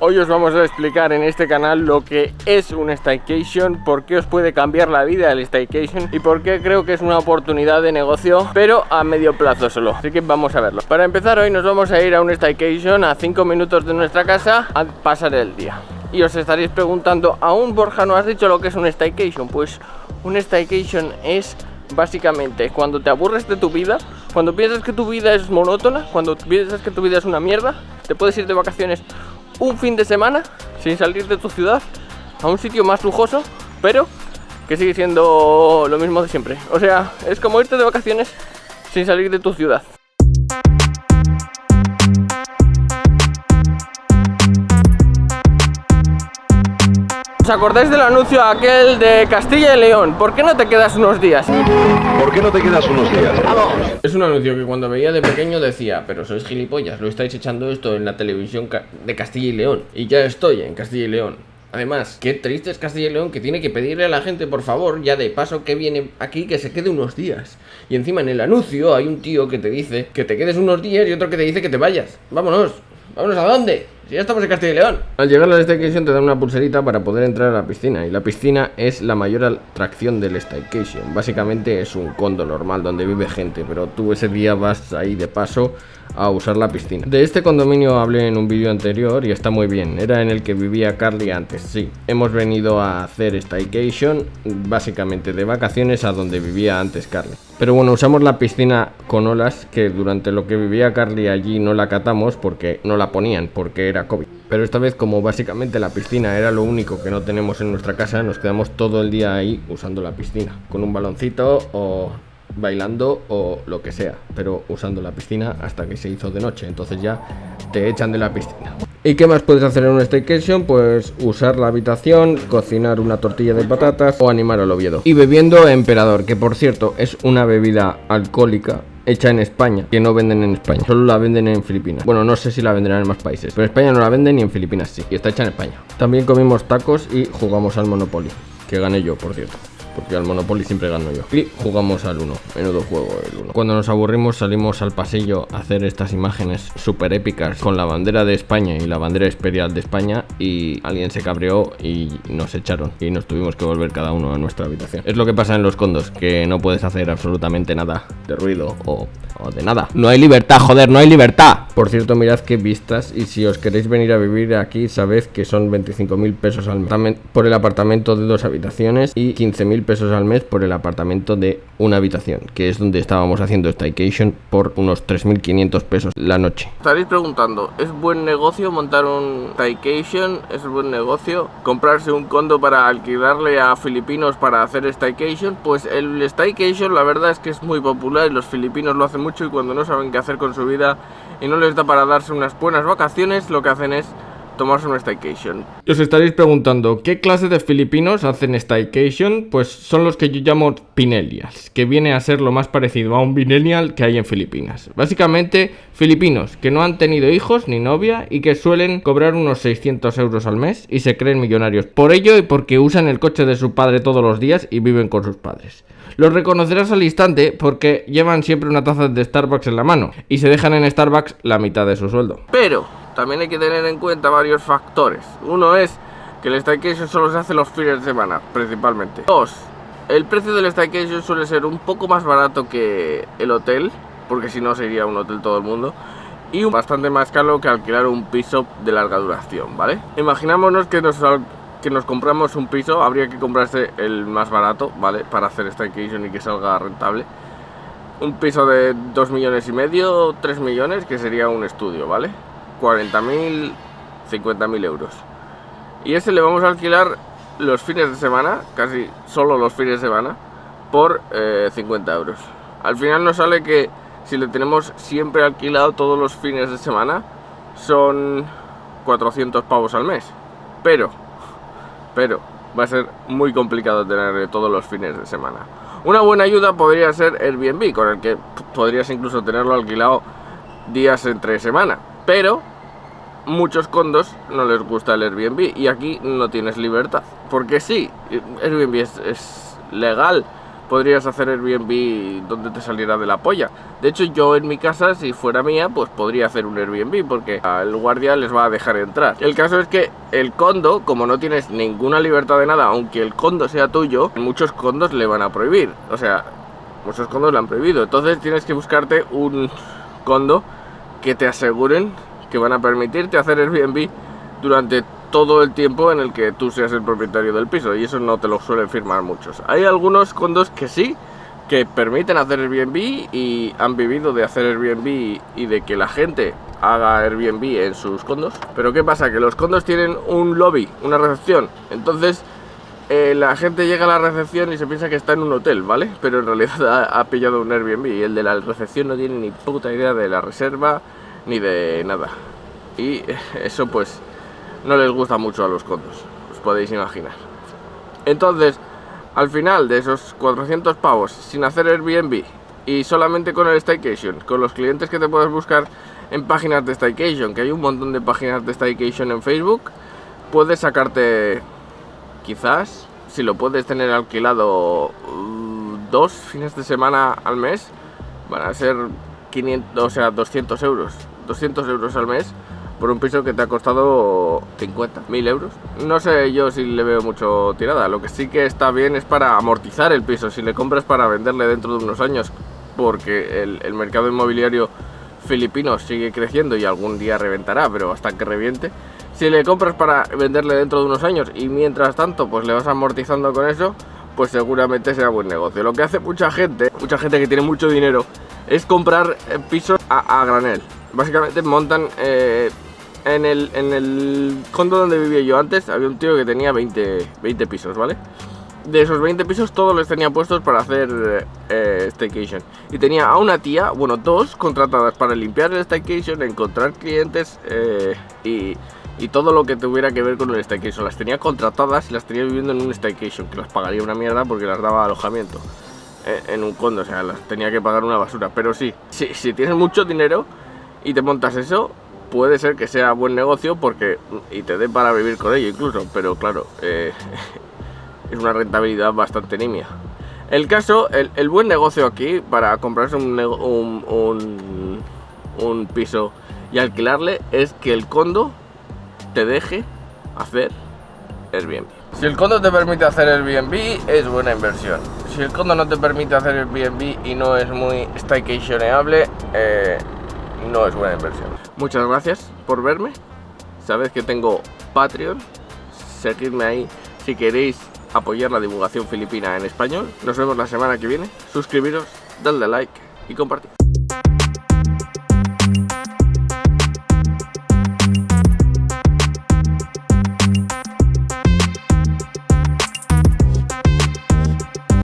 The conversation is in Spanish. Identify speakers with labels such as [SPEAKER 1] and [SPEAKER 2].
[SPEAKER 1] Hoy os vamos a explicar en este canal lo que es un staycation, por qué os puede cambiar la vida el staycation y por qué creo que es una oportunidad de negocio, pero a medio plazo solo. Así que vamos a verlo. Para empezar, hoy nos vamos a ir a un staycation a 5 minutos de nuestra casa a pasar el día. Y os estaréis preguntando, ¿aún Borja no has dicho lo que es un staycation? Pues un staycation es básicamente cuando te aburres de tu vida, cuando piensas que tu vida es monótona, cuando piensas que tu vida es una mierda, te puedes ir de vacaciones un fin de semana sin salir de tu ciudad a un sitio más lujoso, pero que sigue siendo lo mismo de siempre. O sea, es como irte de vacaciones sin salir de tu ciudad. ¿Os acordáis del anuncio aquel de Castilla y León? ¿Por qué no te quedas unos días?
[SPEAKER 2] ¿Por qué no te quedas unos días?
[SPEAKER 1] ¡Vamos! Es un anuncio que cuando veía de pequeño decía, pero sois gilipollas, lo estáis echando esto en la televisión de Castilla y León. Y ya estoy en Castilla y León. Además, qué triste es Castilla y León, que tiene que pedirle a la gente, por favor, ya de paso que viene aquí, que se quede unos días. Y encima en el anuncio hay un tío que te dice que te quedes unos días y otro que te dice que te vayas. ¡Vámonos! ¿Vámonos a dónde? Si ya estamos en Castilla y León. Al llegar a la staycation te dan una pulserita para poder entrar a la piscina. Y la piscina es la mayor atracción del staycation. Básicamente es un condo normal donde vive gente, pero tú ese día vas ahí de paso a usar la piscina. De este condominio hablé en un vídeo anterior y está muy bien. Era en el que vivía Carly antes, sí. Hemos venido a hacer staycation básicamente de vacaciones a donde vivía antes Carly. Pero bueno, usamos la piscina con olas, que durante lo que vivía Carly allí no la catamos porque no la ponían, porque era COVID. Pero esta vez, como básicamente la piscina era lo único que no tenemos en nuestra casa, nos quedamos todo el día ahí usando la piscina, con un baloncito o bailando o lo que sea, pero usando la piscina hasta que se hizo de noche, entonces ya te echan de la piscina. ¿Y qué más puedes hacer en un staycation? Pues usar la habitación, cocinar una tortilla de patatas o animar al Oviedo. Y bebiendo Emperador, que por cierto es una bebida alcohólica hecha en España, que no venden en España, solo la venden en Filipinas. Bueno, no sé si la venderán en más países, pero en España no la venden y en Filipinas sí, y está hecha en España. También comimos tacos y jugamos al Monopoly, que gané yo, por cierto, porque al Monopoly siempre gano yo. Y jugamos al 1, menudo juego el 1. Cuando nos aburrimos salimos al pasillo a hacer estas imágenes súper épicas con la bandera de España y la bandera imperial de España, y alguien se cabreó y nos echaron y nos tuvimos que volver cada uno a nuestra habitación. Es lo que pasa en los condos, que no puedes hacer absolutamente nada de ruido o de nada. No hay libertad, joder, no hay libertad. Por cierto, mirad qué vistas, y si os queréis venir a vivir aquí, sabed que son 25.000 pesos al mes por el apartamento de 2 habitaciones y 15.000 pesos al mes por el apartamento de una habitación, que es donde estábamos haciendo staycation, por unos 3.500 pesos la noche. Estaréis preguntando, ¿es buen negocio montar un staycation? ¿Es buen negocio comprarse un condo para alquilarle a filipinos para hacer staycation? Pues el staycation la verdad es que es muy popular y los filipinos lo hacen mucho, y cuando no saben qué hacer con su vida y no les da para darse unas buenas vacaciones, lo que hacen es tomarse un staycation. Y os estaréis preguntando, ¿qué clase de filipinos hacen staycation? Pues son los que yo llamo pinelials, que viene a ser lo más parecido a un binennial que hay en Filipinas. Básicamente, filipinos que no han tenido hijos ni novia y que suelen cobrar unos 600 euros al mes y se creen millonarios por ello y porque usan el coche de su padre todos los días y viven con sus padres. Los reconocerás al instante porque llevan siempre una taza de Starbucks en la mano y se dejan en Starbucks la mitad de su sueldo. Pero también hay que tener en cuenta varios factores. Uno es que el staycation solo se hace los fines de semana, principalmente. 2. El precio del staycation suele ser un poco más barato que el hotel, porque si no sería un hotel todo el mundo, y bastante más caro que alquilar un piso de larga duración, ¿vale? Imaginámonos que nos compramos un piso, habría que comprarse el más barato, ¿vale? Para hacer staycation y que salga rentable. Un piso de 2,5 millones, 3 millones, que sería un estudio, ¿vale? 40.000, 50.000 euros. Y ese le vamos a alquilar los fines de semana, casi solo los fines de semana, por 50 euros. Al final nos sale que si le tenemos siempre alquilado todos los fines de semana, son 400 pavos al mes. Pero va a ser muy complicado tener todos los fines de semana. Una buena ayuda podría ser Airbnb, con el que podrías incluso tenerlo alquilado días entre semana. Pero muchos condos no les gusta el Airbnb y aquí no tienes libertad. Porque sí, Airbnb es legal, podrías hacer Airbnb donde te saliera de la polla. De hecho, yo en mi casa, si fuera mía, pues podría hacer un Airbnb, porque el guardia les va a dejar entrar. El caso es que el condo, como no tienes ninguna libertad de nada, aunque el condo sea tuyo, muchos condos le van a prohibir. O sea, muchos condos le han prohibido. Entonces tienes que buscarte un condo que te aseguren que van a permitirte hacer Airbnb durante todo el tiempo en el que tú seas el propietario del piso, y eso no te lo suelen firmar muchos. Hay algunos condos que sí, que permiten hacer Airbnb y han vivido de hacer Airbnb y de que la gente haga Airbnb en sus condos. Pero ¿qué pasa? Que los condos tienen un lobby, una recepción, entonces la gente llega a la recepción y se piensa que está en un hotel, ¿vale? Pero en realidad ha pillado un Airbnb y el de la recepción no tiene ni puta idea de la reserva ni de nada. Y eso pues no les gusta mucho a los condos, os podéis imaginar. Entonces, al final de esos 400 pavos sin hacer Airbnb y solamente con el Staycation, con los clientes que te puedes buscar en páginas de Staycation, que hay un montón de páginas de Staycation en Facebook, puedes sacarte, quizás, si lo puedes tener alquilado 2 fines de semana al mes, van a ser 500, o sea, 200 euros. 200 euros al mes por un piso que te ha costado 50.000 euros. No sé yo si le veo mucho tirada. Lo que sí que está bien es para amortizar el piso. Si le compras para venderle dentro de unos años, porque el mercado inmobiliario filipino sigue creciendo y algún día reventará, pero hasta que reviente. Si le compras para venderle dentro de unos años y mientras tanto pues le vas amortizando con eso, pues seguramente será buen negocio. Lo que hace mucha gente que tiene mucho dinero, es comprar pisos a granel. Básicamente montan en el condo donde vivía yo antes, había un tío que tenía 20 pisos, ¿vale? De esos 20 pisos todos los tenía puestos para hacer staycation. Y tenía a una tía, bueno, 2 contratadas para limpiar el staycation, encontrar clientes y todo lo que tuviera que ver con el staycation. Las tenía contratadas y las tenía viviendo en un staycation, que las pagaría una mierda porque las daba alojamiento en un condo, o sea, las tenía que pagar una basura. Pero sí, si tienes mucho dinero y te montas eso, puede ser que sea buen negocio y te dé para vivir con ello incluso, pero claro, es una rentabilidad bastante nimia. El caso, el buen negocio aquí para comprarse un piso y alquilarle es que el condo te deje hacer Airbnb. Si el condo te permite hacer Airbnb, es buena inversión. Si el condo no te permite hacer Airbnb y no es muy staycationeable, no es buena inversión. Muchas gracias por verme. Sabéis que tengo Patreon. Seguidme ahí si queréis apoyar la divulgación filipina en español. Nos vemos la semana que viene. Suscribiros, dadle like y compartid.